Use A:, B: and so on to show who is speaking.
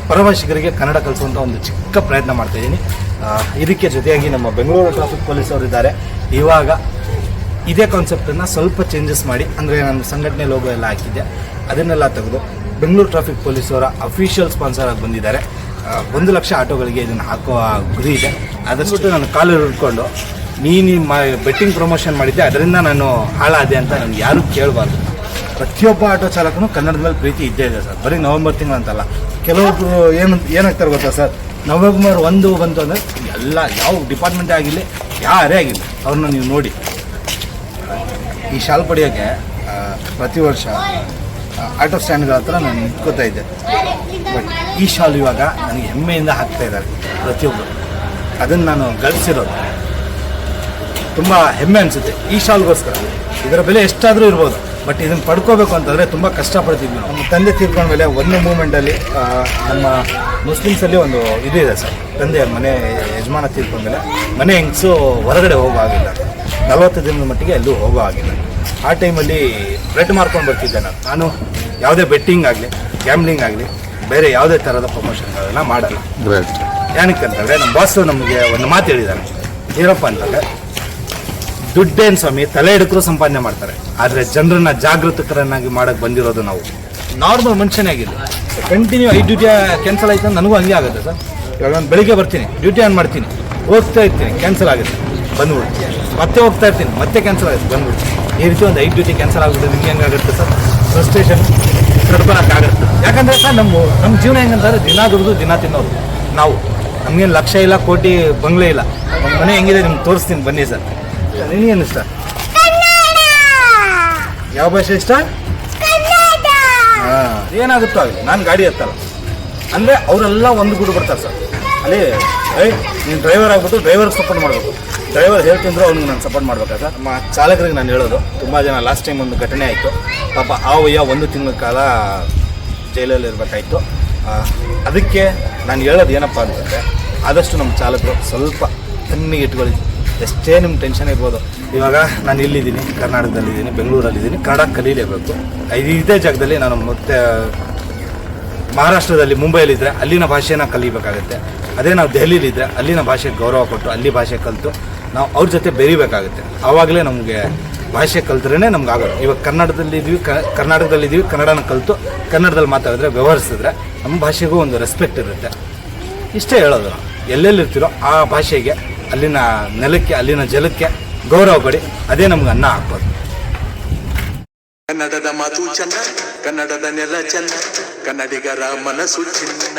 A: ಪರಭಾಷಿಗರಿಗೆ ಕನ್ನಡ ಕಲಿಸುವಂಥ ಒಂದು ಚಿಕ್ಕ ಪ್ರಯತ್ನ ಮಾಡ್ತಾಯಿದ್ದೀನಿ. ಇದಕ್ಕೆ ಜೊತೆಯಾಗಿ ನಮ್ಮ ಬೆಂಗಳೂರು ಟ್ರಾಫಿಕ್ ಪೊಲೀಸ್ ಅವರು ಇದ್ದಾರೆ. ಇವಾಗ ಇದೇ ಕಾನ್ಸೆಪ್ಟನ್ನು ಸ್ವಲ್ಪ ಚೇಂಜಸ್ ಮಾಡಿ, ಅಂದರೆ ನನ್ನ ಸಂಘಟನೆ ಲೋಗೋ ಎಲ್ಲ ಹಾಕಿದ್ದೆ, ಅದನ್ನೆಲ್ಲ ತೆಗೆದು ಬೆಂಗಳೂರು ಟ್ರಾಫಿಕ್ ಪೊಲೀಸ್ ಅವರ ಅಫಿಷಿಯಲ್ ಸ್ಪಾನ್ಸರ್ ಆಗಿ ಬಂದಿದ್ದಾರೆ. 1 ಲಕ್ಷ ಆಟೋಗಳಿಗೆ ಇದನ್ನು ಹಾಕುವ ಗುರಿ ಇದೆ. ಅದಷ್ಟು ನಾನು ಕಾಲು ಹಿಡ್ಕೊಂಡು ನೀನು ಬೆಟ್ಟಿಂಗ್ ಪ್ರಮೋಷನ್ ಮಾಡಿದ್ದೆ, ಅದರಿಂದ ನಾನು ಹಾಳಾದೆ ಅಂತ ನನಗೆ ಯಾರೂ ಕೇಳಬಾರ್ದು. ಪ್ರತಿಯೊಬ್ಬ ಆಟೋ ಚಾಲಕನೂ ಕನ್ನಡದ ಮೇಲೆ ಪ್ರೀತಿ ಇದ್ದೇ ಇದೆ ಸರ್. ಬರೀ ನವೆಂಬರ್ ತಿಂಗಳು ಅಂತಲ್ಲ, ಕೆಲವೊಬ್ಬರು ಏನಾಗ್ತಾರೆ ಗೊತ್ತಾ ಸರ್, ನವೆಂಬರ್ 1 ಬಂತು ಅಂದರೆ ಎಲ್ಲ ಯಾವ ಡಿಪಾರ್ಟ್ಮೆಂಟೇ ಆಗಿರಲಿ, ಯಾರೇ ಆಗಿರಲಿ, ಅವ್ರನ್ನ ನೀವು ನೋಡಿ. ಈ ಶಾಲ್ ಪಡೆಯೋಕ್ಕೆ ಪ್ರತಿ ವರ್ಷ ಆಟೋ ಸ್ಟ್ಯಾಂಡ್ಗಳ ಹತ್ರ ನಾನು ನಿಂತ್ಕೋತಾ ಇದ್ದೆ. ಬಟ್ ಈ ಶಾಲ್ ಇವಾಗ ನನಗೆ ಹೆಮ್ಮೆಯಿಂದ ಹಾಕ್ತಾ ಇದ್ದಾರೆ ಪ್ರತಿಯೊಬ್ಬರು. ಅದನ್ನು ನಾನು ಗಳಿಸಿರೋದು ತುಂಬ ಹೆಮ್ಮೆ ಅನಿಸುತ್ತೆ ಈ ಶಾಲ್ಗೋಸ್ಕರ. ಇದರ ಬೆಲೆ ಎಷ್ಟಾದರೂ ಇರ್ಬೋದು, ಬಟ್ ಇದನ್ನು ಪಡ್ಕೋಬೇಕು ಅಂತಂದರೆ ತುಂಬ ಕಷ್ಟಪಡ್ತಿದ್ವಿ. ನಮ್ಮ ತಂದೆ ತೀರ್ಕೊಂಡ ಮೇಲೆ ಒಂದು ಮೂಮೆಂಟಲ್ಲಿ ನಮ್ಮ ಮುಸ್ಲಿಮ್ಸಲ್ಲಿ ಒಂದು ಇದು ಇದೆ ಸರ್, ತಂದೆ ಮನೆ ಯಜಮಾನ ತೀರ್ಕೊಂಡ್ಮೇಲೆ ಮನೆ ಹೆಂಗಸು ಹೊರಗಡೆ ಹೋಗೋ ಆಗಿಲ್ಲ, 40 ದಿನದ ಮಟ್ಟಿಗೆ ಎಲ್ಲೂ ಹೋಗೋ ಆಗಿಲ್ಲ. ಆ ಟೈಮಲ್ಲಿ ಬ್ರೆಡ್ ಮಾರ್ಕೊಂಡು ಬರ್ತಿದ್ದೆ ನಾನು ಯಾವುದೇ ಬೆಟ್ಟಿಂಗ್ ಆಗಲಿ, ಗ್ಯಾಮ್ಲಿಂಗ್ ಆಗಲಿ, ಬೇರೆ ಯಾವುದೇ ಥರದ ಪ್ರಮೋಷನ್ಗಳನ್ನ ಮಾಡಲ್ಲ. ಏನಕ್ಕಂತಂದರೆ ನಮ್ಮ ಬಾಸು ನಮಗೆ ಒಂದು ಮಾತು ಹೇಳಿದ್ದಾನೆ, ಏನಪ್ಪ ಅಂತಂದರೆ, ದುಡ್ಡೇನು ಸ್ವಾಮಿ ತಲೆ ಹಿಡಿದ್ರು ಸಂಪಾದನೆ ಮಾಡ್ತಾರೆ, ಆದರೆ ಜನರನ್ನ ಜಾಗೃತಕರನ್ನಾಗಿ ಮಾಡೋಕ್ಕೆ ಬಂದಿರೋದು ನಾವು. ನಾರ್ಮಲ್ ಮನುಷ್ಯನೇ ಆಗಿಲ್ಲ, ಕಂಟಿನ್ಯೂ 5 ಡ್ಯೂಟಿ ಕ್ಯಾನ್ಸಲ್ ಆಯ್ತು ಅಂತ ನನಗೂ ಹಂಗೆ ಆಗುತ್ತೆ ಸರ್. ಇವಾಗ ನಾನು ಬೆಳಿಗ್ಗೆ ಬರ್ತೀನಿ, ಡ್ಯೂಟಿ ಆನ್ ಮಾಡ್ತೀನಿ, ಹೋಗ್ತಾ ಇರ್ತೀನಿ, ಕ್ಯಾನ್ಸಲ್ ಆಗುತ್ತೆ, ಬಂದ್ಬಿಡ್ತೀನಿ, ಮತ್ತೆ ಹೋಗ್ತಾ ಇರ್ತೀನಿ, ಮತ್ತೆ ಕ್ಯಾನ್ಸಲ್ ಆಗುತ್ತೆ, ಬಂದ್ಬಿಡ್ತೀನಿ. ಈ ರೀತಿ ಒಂದು 5 ಡ್ಯೂಟಿ ಕ್ಯಾನ್ಸಲ್ ಆಗಿಬಿಟ್ಟು ನಿಮ್ಗೆ ಹೆಂಗಾಗುತ್ತೆ ಸರ್, ಫ್ರಸ್ಟ್ರೇಷನ್ ತಡ್ಕೊಳಕ್ಕಾಗುತ್ತೆ. ಯಾಕಂದರೆ ಸರ್ ನಮ್ಮ ಜೀವನ ಹೆಂಗಂತಾರೆ, ದಿನ ದುಡಿದು ದಿನ ತಿನ್ನೋದು ನಾವು. ನಮಗೇನು ಲಕ್ಷ ಇಲ್ಲ, ಕೋಟಿ ಬಂಗ್ಲೆ ಇಲ್ಲ. ನಮ್ಮ ಮನೆ ಹೆಂಗಿದೆ ನಿಮ್ಗೆ ತೋರಿಸ್ತೀನಿ ಬನ್ನಿ ಸರ್. ಏನು ಇಷ್ಟ? ಯಾವ ಭಾಷೆ ಇಷ್ಟ? ಹಾಂ, ಏನಾಗುತ್ತೋ ಆಗಲಿ, ನಾನು ಗಾಡಿ ಹತ್ತಲ್ಲ ಅಂದರೆ ಅವರೆಲ್ಲ ಒಂದು ಗುಡು ಬರ್ತಾರೆ ಸರ್. ಅಲ್ಲಿ ನೀನು ಡ್ರೈವರ್ ಆಗ್ಬಿಟ್ಟು ಡ್ರೈವರ್ಗೆ ಸಪೋರ್ಟ್ ಮಾಡಬೇಕು, ಡ್ರೈವರ್ ಹೇಳ್ತಿದ್ರು ಅವ್ನಿಗೆ ನಾನು ಸಪೋರ್ಟ್ ಮಾಡ್ಬೇಕಾ ಸರ್. ನಮ್ಮ ಚಾಲಕರಿಗೆ ನಾನು ಹೇಳೋದು, ತುಂಬ ಜನ ಲಾಸ್ಟ್ ಟೈಮ್ ಒಂದು ಘಟನೆ ಆಯಿತು, ಪಾಪ ಆ ವಯ್ಯ 1 ತಿಂಗಳ ಕಾಲ ಜೈಲಲ್ಲಿ ಇರಬೇಕಾಯ್ತು. ಅದಕ್ಕೆ ನಾನು ಹೇಳೋದು ಏನಪ್ಪ ಅಂತಂದರೆ, ಆದಷ್ಟು ನಮ್ಮ ಚಾಲಕರು ಸ್ವಲ್ಪ ತಣ್ಣಿಗೆ ಇಟ್ಕೊಳ್ಳಿ. ಎಷ್ಟೇ ನಿಮ್ಮ ಟೆನ್ಷನ್ ಇರ್ಬೋದು, ಇವಾಗ ನಾನು ಇಲ್ಲಿದ್ದೀನಿ, ಕರ್ನಾಟಕದಲ್ಲಿದ್ದೀನಿ, ಬೆಂಗಳೂರಲ್ಲಿದ್ದೀನಿ, ಕನ್ನಡ ಕಲೀಲೇಬೇಕು. ಇದೇ ಜಾಗದಲ್ಲಿ ನಾನು ಮತ್ತೆ ಮಹಾರಾಷ್ಟ್ರದಲ್ಲಿ ಮುಂಬೈಲಿದ್ದರೆ ಅಲ್ಲಿನ ಭಾಷೆನ ಕಲಿಬೇಕಾಗುತ್ತೆ. ಅದೇ ನಾವು ದೆಹಲಿಲಿದ್ದರೆ ಅಲ್ಲಿನ ಭಾಷೆಗೆ ಗೌರವ ಕೊಟ್ಟು ಅಲ್ಲಿ ಭಾಷೆ ಕಲಿತು ನಾವು ಅವ್ರ ಜೊತೆ ಬೆರಿಬೇಕಾಗುತ್ತೆ. ಆವಾಗಲೇ ನಮಗೆ ಭಾಷೆ ಕಲ್ತ್ರೇ ನಮ್ಗೆ ಆಗೋದು. ಇವಾಗ ಕರ್ನಾಟಕದಲ್ಲಿದ್ದೀವಿ, ಕನ್ನಡನ ಕಲಿತು ಕನ್ನಡದಲ್ಲಿ ಮಾತಾಡಿದ್ರೆ, ವ್ಯವಹರಿಸಿದ್ರೆ ನಮ್ಮ ಭಾಷೆಗೂ ಒಂದು ರೆಸ್ಪೆಕ್ಟ್ ಇರುತ್ತೆ. ಇಷ್ಟೇ ಹೇಳೋದು. ಎಲ್ಲೆಲ್ಲಿರ್ತೀರೋ ಆ ಭಾಷೆಗೆ, ಅಲ್ಲಿನ ನೆಲಕ್ಕೆ, ಅಲ್ಲಿನ ಜಲಕ್ಕೆ ಗೌರವ ಕೊಡಿ, ಅದೇ ನಮ್ಗೆ ಅನ್ನ ಹಾಕೋದು.
B: ಕನ್ನಡದ ಮಾತು ಚೆನ್ನ, ಕನ್ನಡದ ನೆಲ ಚೆನ್ನ, ಕನ್ನಡಿಗರ ಮನಸ್ಸು ಚಿನ್ನ.